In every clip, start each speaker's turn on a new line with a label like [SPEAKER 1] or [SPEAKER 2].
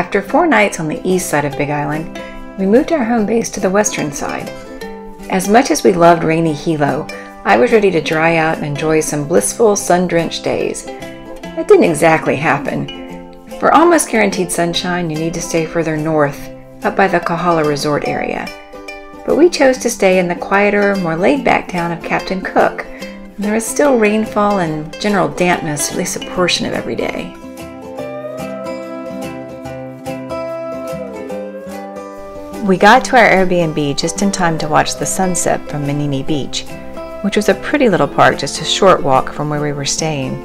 [SPEAKER 1] After 4 nights on the east side of Big Island, we moved our home base to the western side. As much as we loved rainy Hilo, I was ready to dry out and enjoy some blissful sun-drenched days. That didn't exactly happen. For almost guaranteed sunshine, you need to stay further north, up by the Kahala Resort area. But we chose to stay in the quieter, more laid-back town of Captain Cook, and there was still rainfall and general dampness at least a portion of every day. We got to our Airbnb just in time to watch the sunset from Manini Beach, which was a pretty little park just a short walk from where we were staying.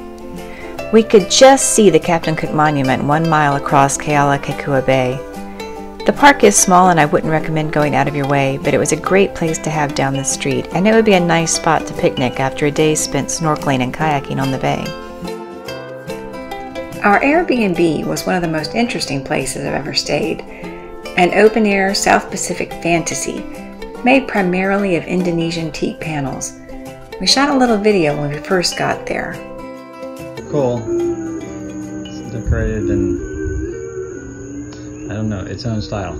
[SPEAKER 1] We could just see the Captain Cook Monument 1 mile across Kealakekua Bay. The park is small and I wouldn't recommend going out of your way, but it was a great place to have down the street, and it would be a nice spot to picnic after a day spent snorkeling and kayaking on the bay. Our Airbnb was one of the most interesting places I've ever stayed. An open-air South Pacific fantasy, made primarily of Indonesian teak panels. We shot a little video when we first got there.
[SPEAKER 2] Cool. It's decorated in, I don't know, its own style.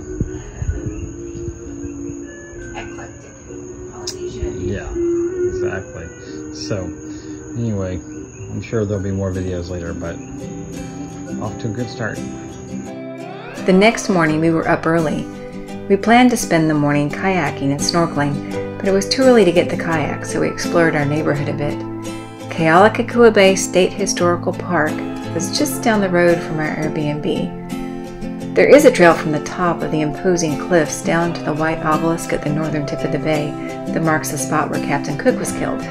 [SPEAKER 1] Eclectic Polynesian.
[SPEAKER 2] Yeah, exactly. So, anyway, I'm sure there'll be more videos later, but off to a good start.
[SPEAKER 1] The next morning we were up early. We planned to spend the morning kayaking and snorkeling, but it was too early to get the kayak, so we explored our neighborhood a bit. Kealakekua Bay State Historical Park was just down the road from our Airbnb. There is a trail from the top of the imposing cliffs down to the white obelisk at the northern tip of the bay that marks the spot where Captain Cook was killed.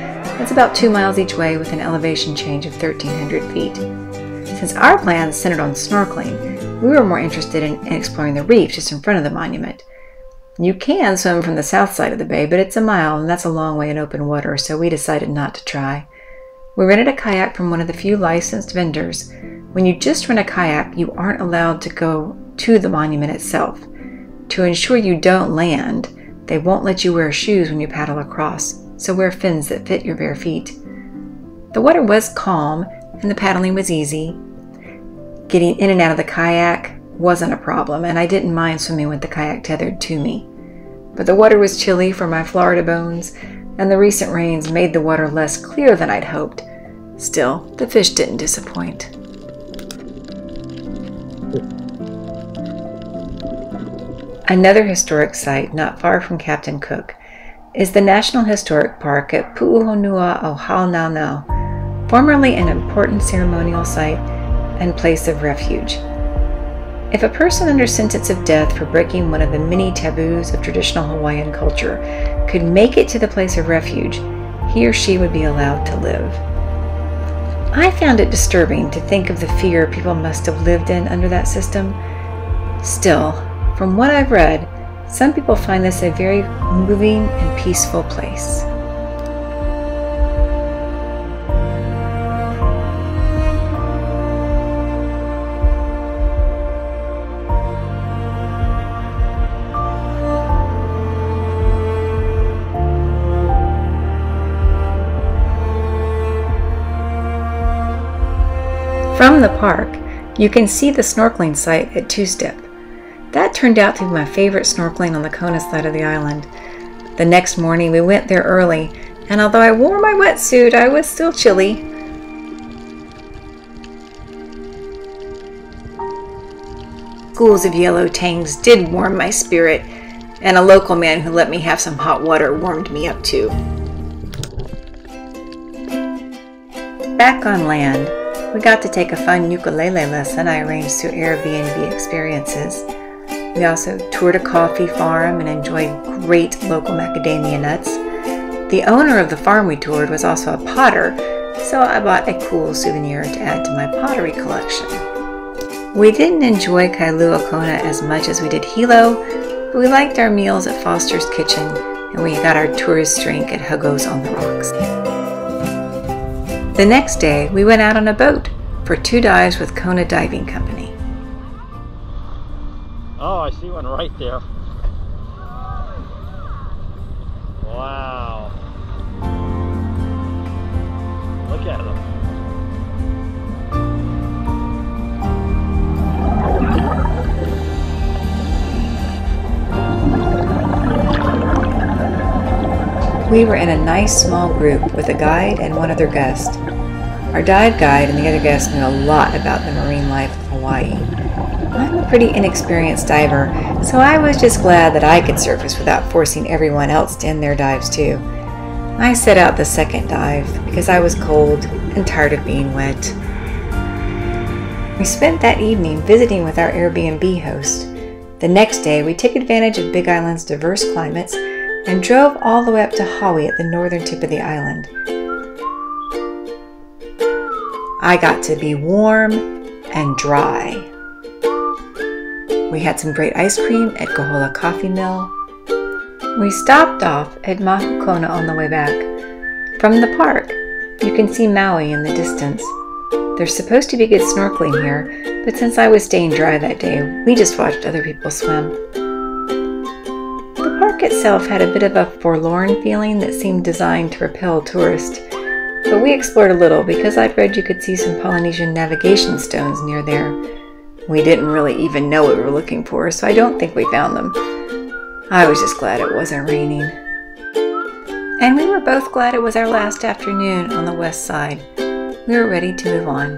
[SPEAKER 1] It's about 2 miles each way with an elevation change of 1,300 feet. Since our plans centered on snorkeling, we were more interested in exploring the reef just in front of the monument. You can swim from the south side of the bay, but it's a mile and that's a long way in open water, so we decided not to try. We rented a kayak from one of the few licensed vendors. When you just rent a kayak, you aren't allowed to go to the monument itself. To ensure you don't land, they won't let you wear shoes when you paddle across, so wear fins that fit your bare feet. The water was calm and the paddling was easy. Getting in and out of the kayak wasn't a problem, and I didn't mind swimming with the kayak tethered to me. But the water was chilly for my Florida bones, and the recent rains made the water less clear than I'd hoped. Still, the fish didn't disappoint. Another historic site not far from Captain Cook is the National Historic Park at Pu'uhonua o Honaunau, formerly an important ceremonial site and place of refuge. If a person under sentence of death for breaking one of the many taboos of traditional Hawaiian culture could make it to the place of refuge, he or she would be allowed to live. I found it disturbing to think of the fear people must have lived in under that system. Still, from what I've read, some people find this a very moving and peaceful place. From the park, you can see the snorkeling site at Two-Step. That turned out to be my favorite snorkeling on the Kona side of the island. The next morning we went there early, and although I wore my wetsuit, I was still chilly. Schools of yellow tangs did warm my spirit, and a local man who let me have some hot water warmed me up too. Back on land, we got to take a fun ukulele lesson I arranged through Airbnb experiences. We also toured a coffee farm and enjoyed great local macadamia nuts. The owner of the farm we toured was also a potter, so I bought a cool souvenir to add to my pottery collection. We didn't enjoy Kailua Kona as much as we did Hilo, but we liked our meals at Foster's Kitchen, and we got our tourist drink at Hugo's on the Rocks. The next day, we went out on a boat for 2 dives with Kona Diving Company.
[SPEAKER 2] Oh, I see one right there. Wow. Look at them.
[SPEAKER 1] We were in a nice small group with a guide and one other guest. Our dive guide and the other guest knew a lot about the marine life of Hawaii. I'm a pretty inexperienced diver, so I was just glad that I could surface without forcing everyone else to end their dives too. I set out the second dive because I was cold and tired of being wet. We spent that evening visiting with our Airbnb host. The next day, we took advantage of Big Island's diverse climates and drove all the way up to Hawi at the northern tip of the island. I got to be warm and dry. We had some great ice cream at Kohola Coffee Mill. We stopped off at Mahukona on the way back. From the park, you can see Maui in the distance. There's supposed to be good snorkeling here, but since I was staying dry that day, we just watched other people swim. The park itself had a bit of a forlorn feeling that seemed designed to repel tourists, but we explored a little because I'd read you could see some Polynesian navigation stones near there. We didn't really even know what we were looking for, so I don't think we found them. I was just glad it wasn't raining. And we were both glad it was our last afternoon on the west side. We were ready to move on.